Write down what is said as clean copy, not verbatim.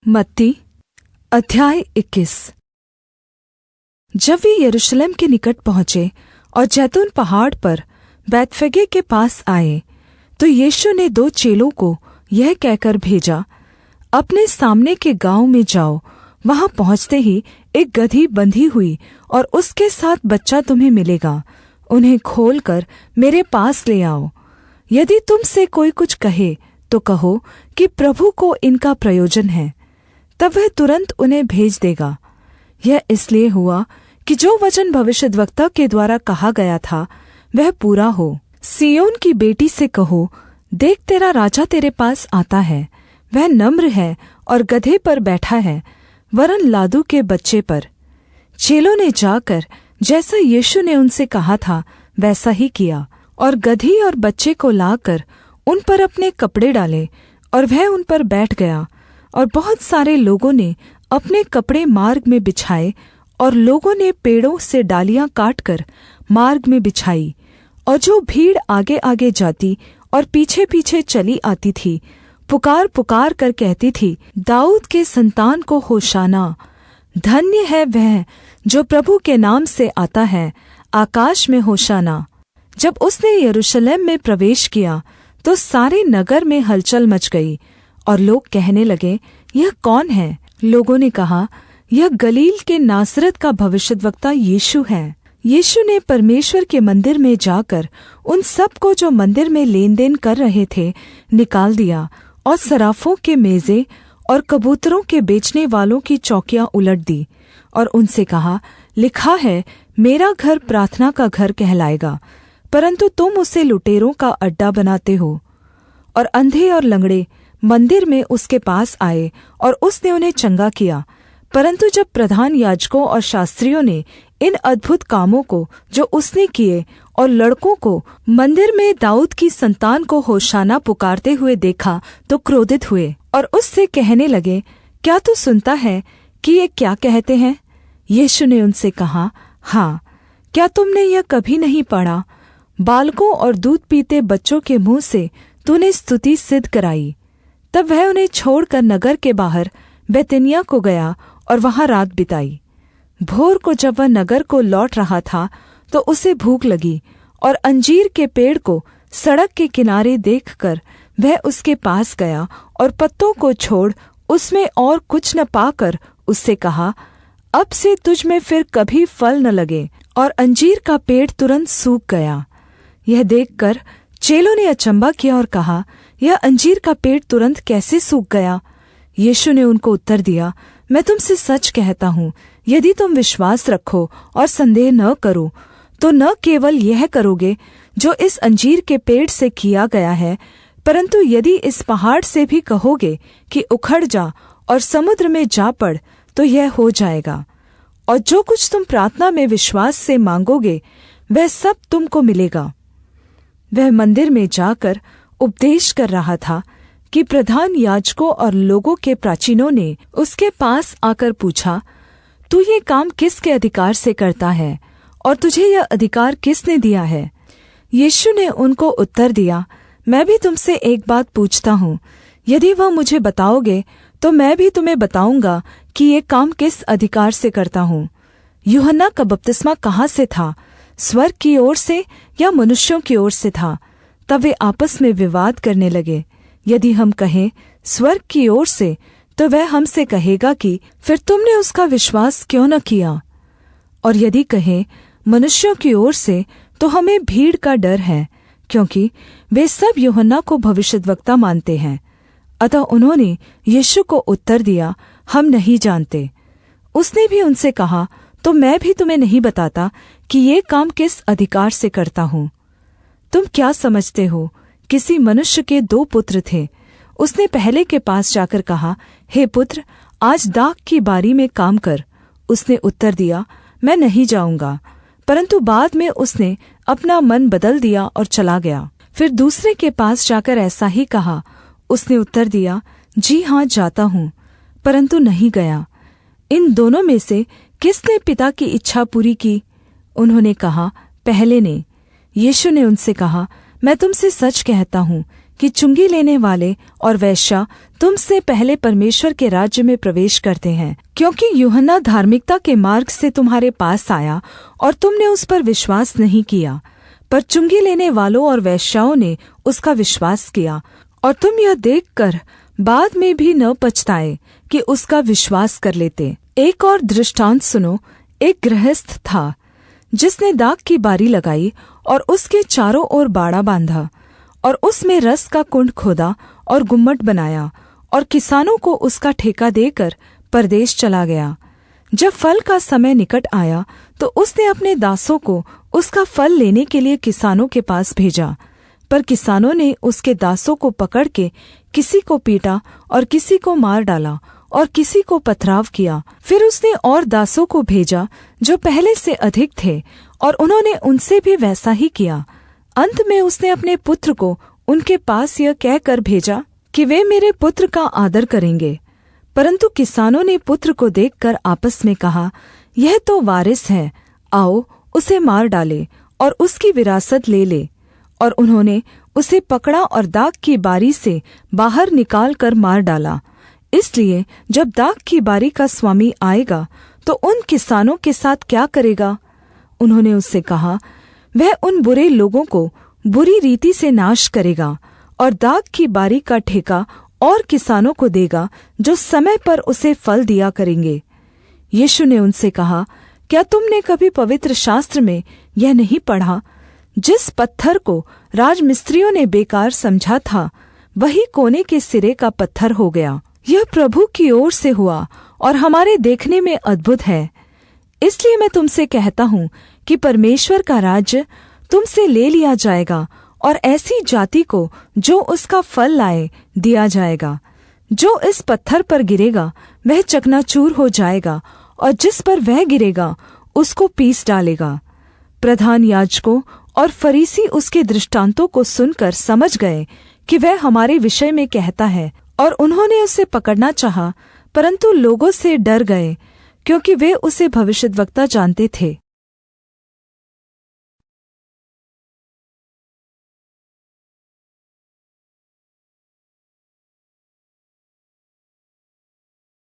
मत्ती अध्याय 21। जब वे यरूशलेम के निकट पहुँचे और जैतून पहाड़ पर बैतफगे के पास आए, तो यीशु ने 2 चेलों को यह कहकर भेजा, अपने सामने के गाँव में जाओ। वहाँ पहुँचते ही एक गदही बंधी हुई और उसके साथ बच्चा तुम्हें मिलेगा। उन्हें खोलकर मेरे पास ले आओ। यदि तुम से कोई कुछ कहे तो कहो कि प्रभु को इनका प्रयोजन है, तब वह तुरन्त उन्हें भेज देगा। यह इसलिए हुआ कि जो वचन भविष्यद्वक्ता के द्वारा कहा गया था वह पूरा हो। सिय्योन की बेटी से कहो, देख तेरा राजा तेरे पास आता है। वह नम्र है और गधे पर बैठा है, वरन् लादू के बच्चे पर। चेलों ने जाकर जैसा यीशु ने उनसे कहा था वैसा ही किया, और गधी और बच्चे को लाकर उन पर अपने कपड़े डाले, और वह उन पर बैठ गया। और बहुत सारे लोगों ने अपने कपड़े मार्ग में बिछाए, और लोगों ने पेड़ों से डालियाँ काटकर मार्ग में बिछाई। और जो भीड़ आगे आगे जाती और पीछे पीछे चली आती थी, पुकार पुकार कर कहती थी, दाऊद के संतान को होशाना। धन्य है वह जो प्रभु के नाम से आता है, आकाश में होशाना। जब उसने यरूशलेम में प्रवेश किया तो सारे नगर में हलचल मच गई, और लोग कहने लगे, यह कौन है? लोगों ने कहा, यह गलील के नासरत का भविष्यद्वक्ता यीशु है। यीशु ने परमेश्वर के मंदिर में जाकर उन सब को जो मंदिर में लेन देन कर रहे थे निकाल दिया, और सराफों के मेजे और कबूतरों के बेचने वालों की चौकियाँ उलट दी, और उनसे कहा, लिखा है, मेरा घर प्रार्थना का घर कहलाएगा, परन्तु तुम उसे लुटेरों का अड्डा बनाते हो। और अंधे और लंगड़े मंदिर में उसके पास आए, और उसने उन्हें चंगा किया। परन्तु जब प्रधान याजकों और शास्त्रियों ने इन अद्भुत कामों को जो उसने किए और लड़कों को मंदिर में दाऊद की संतान को होशाना पुकारते हुए देखा, तो क्रोधित हुए और उससे कहने लगे, क्या तू सुनता है कि ये क्या कहते हैं? यीशु ने उनसे कहा, हाँ, क्या तुमने यह कभी नहीं पढ़ा, बालकों और दूध पीते बच्चों के मुँह से तूने स्तुति सिद्ध कराई। तब वह उन्हें छोड़कर नगर के बाहर बैतनिय्याह को गया और वहाँ रात बिताई। भोर को जब वह नगर को लौट रहा था तो उसे भूख लगी, और अंजीर के पेड़ को सड़क के किनारे देखकर वह उसके पास गया, और पत्तों को छोड़ उसमें और कुछ न पाकर उससे कहा, अब से तुझ में फिर कभी फल न लगे। और अंजीर का पेड़ तुरन्त सूख गया। यह देखकर चेलों ने अचंभा किया और कहा, यह अंजीर का पेड़ तुरन्त कैसे सूख गया? यीशु ने उनको उत्तर दिया, मैं तुमसे सच कहता हूँ, यदि तुम विश्वास रखो और संदेह न करो, तो न केवल यह करोगे जो इस अंजीर के पेड़ से किया गया है, परन्तु यदि इस पहाड़ से भी कहोगे कि उखड़ जा और समुद्र में जा पड़, तो यह हो जाएगा। और जो कुछ तुम प्रार्थना में विश्वास से मांगोगे वह सब तुमको मिलेगा। वह मंदिर में जाकर उपदेश कर रहा था कि प्रधान याजकों और लोगों के प्राचीनों ने उसके पास आकर पूछा, तू ये काम किसके अधिकार से करता है, और तुझे यह अधिकार किसने दिया है? यीशु ने उनको उत्तर दिया, मैं भी तुमसे एक बात पूछता हूँ, यदि वह मुझे बताओगे तो मैं भी तुम्हें बताऊँगा कि ये काम किस अधिकार से करता हूँ। यूहन्ना का बपतिस्मा कहाँ से था, स्वर्ग की ओर से या मनुष्यों की ओर से था? तब वे आपस में विवाद करने लगे। यदि हम कहें स्वर्ग की ओर से, तो वह हमसे कहेगा कि फिर तुमने उसका विश्वास क्यों न किया? और यदि कहें मनुष्यों की ओर से, तो हमें भीड़ का डर है, क्योंकि वे सब यूहन्ना को भविष्यद्वक्ता मानते हैं। अतः उन्होंने यीशु को उत्तर दिया, हम नहीं जानते। उसने भी उनसे कहा, तो मैं भी तुम्हें नहीं बताता कि ये काम किस अधिकार से करता हूँ। तुम क्या समझते हो? किसी मनुष्य के 2 पुत्र थे। उसने पहले के पास जाकर कहा, हे पुत्र, आज दाख की बारी में काम कर। उसने उत्तर दिया, मैं नहीं जाऊँगा। परन्तु बाद में उसने अपना मन बदल दिया और चला गया। फिर दूसरे के पास जाकर ऐसा ही कहा। उसने उत्तर दिया, जी हाँ, जाता हूँ, परन्तु नहीं गया। इन दोनों में से किसने पिता की इच्छा पूरी की? उन्होंने कहा, पहले ने। यीशु ने उनसे कहा, मैं तुमसे सच कहता हूँ, कि चुंगी लेने वाले और वेश्या तुमसे पहले परमेश्वर के राज्य में प्रवेश करते हैं। क्योंकि यूहन्ना धार्मिकता के मार्ग से तुम्हारे पास आया और तुमने उस पर विश्वास नहीं किया, पर चुंगी लेने वालों और वेश्याओं ने उसका विश्वास किया। और तुम यह देखकर बाद में भी न पछताए कि उसका विश्वास कर लेते। एक और दृष्टांत सुनो। एक गृहस्थ था जिसने दाख की बारी लगाई और उसके चारों ओर बाड़ा बांधा और उसमें रस का कुंड खोदा और गुम्मट बनाया और किसानों को उसका ठेका देकर परदेश चला गया। जब फल का समय निकट आया तो उसने अपने दासों को उसका फल लेने के लिए किसानों के पास भेजा, पर किसानों ने उसके दासों को पकड़ के किसी को पीटा और किसी को मार डाला और किसी को पथराव किया। फिर उसने और दासों को भेजा जो पहले से अधिक थे, और उन्होंने उनसे भी वैसा ही किया। अंत में उसने अपने पुत्र को उनके पास यह कहकर भेजा कि वे मेरे पुत्र का आदर करेंगे। परंतु किसानों ने पुत्र को देखकर आपस में कहा, यह तो वारिस है, आओ उसे मार डाले और उसकी विरासत ले ले। और उन्होंने उसे पकड़ा और दाख की बारी से बाहर निकाल कर मार डाला। इसलिए जब दाख की बारी का स्वामी आएगा तो उन किसानों के साथ क्या करेगा? उन्होंने उससे कहा, वह उन बुरे लोगों को बुरी रीति से नाश करेगा और दाख की बारी का ठेका और किसानों को देगा जो समय पर उसे फल दिया करेंगे। यीशु ने उनसे कहा, क्या तुमने कभी पवित्र शास्त्र में यह नहीं पढ़ा, जिस पत्थर को राजमिस्त्रियों ने बेकार समझा था वही कोने के सिरे का पत्थर हो गया। यह प्रभु की ओर से हुआ और हमारे देखने में अद्भुत है। इसलिए मैं तुमसे कहता हूँ कि परमेश्वर का राज्य तुमसे ले लिया जाएगा और ऐसी जाति को जो उसका फल लाए दिया जाएगा। जो इस पत्थर पर गिरेगा वह चकनाचूर हो जाएगा और जिस पर वह गिरेगा उसको पीस डालेगा। प्रधान याजकों और फरीसी उसके दृष्टांतों को सुनकर समझ गए कि वह हमारे विषय में कहता है, और उन्होंने उसे पकड़ना चाहा, परंतु लोगों से डर गए, क्योंकि वे उसे भविष्यद्वक्ता जानते थे।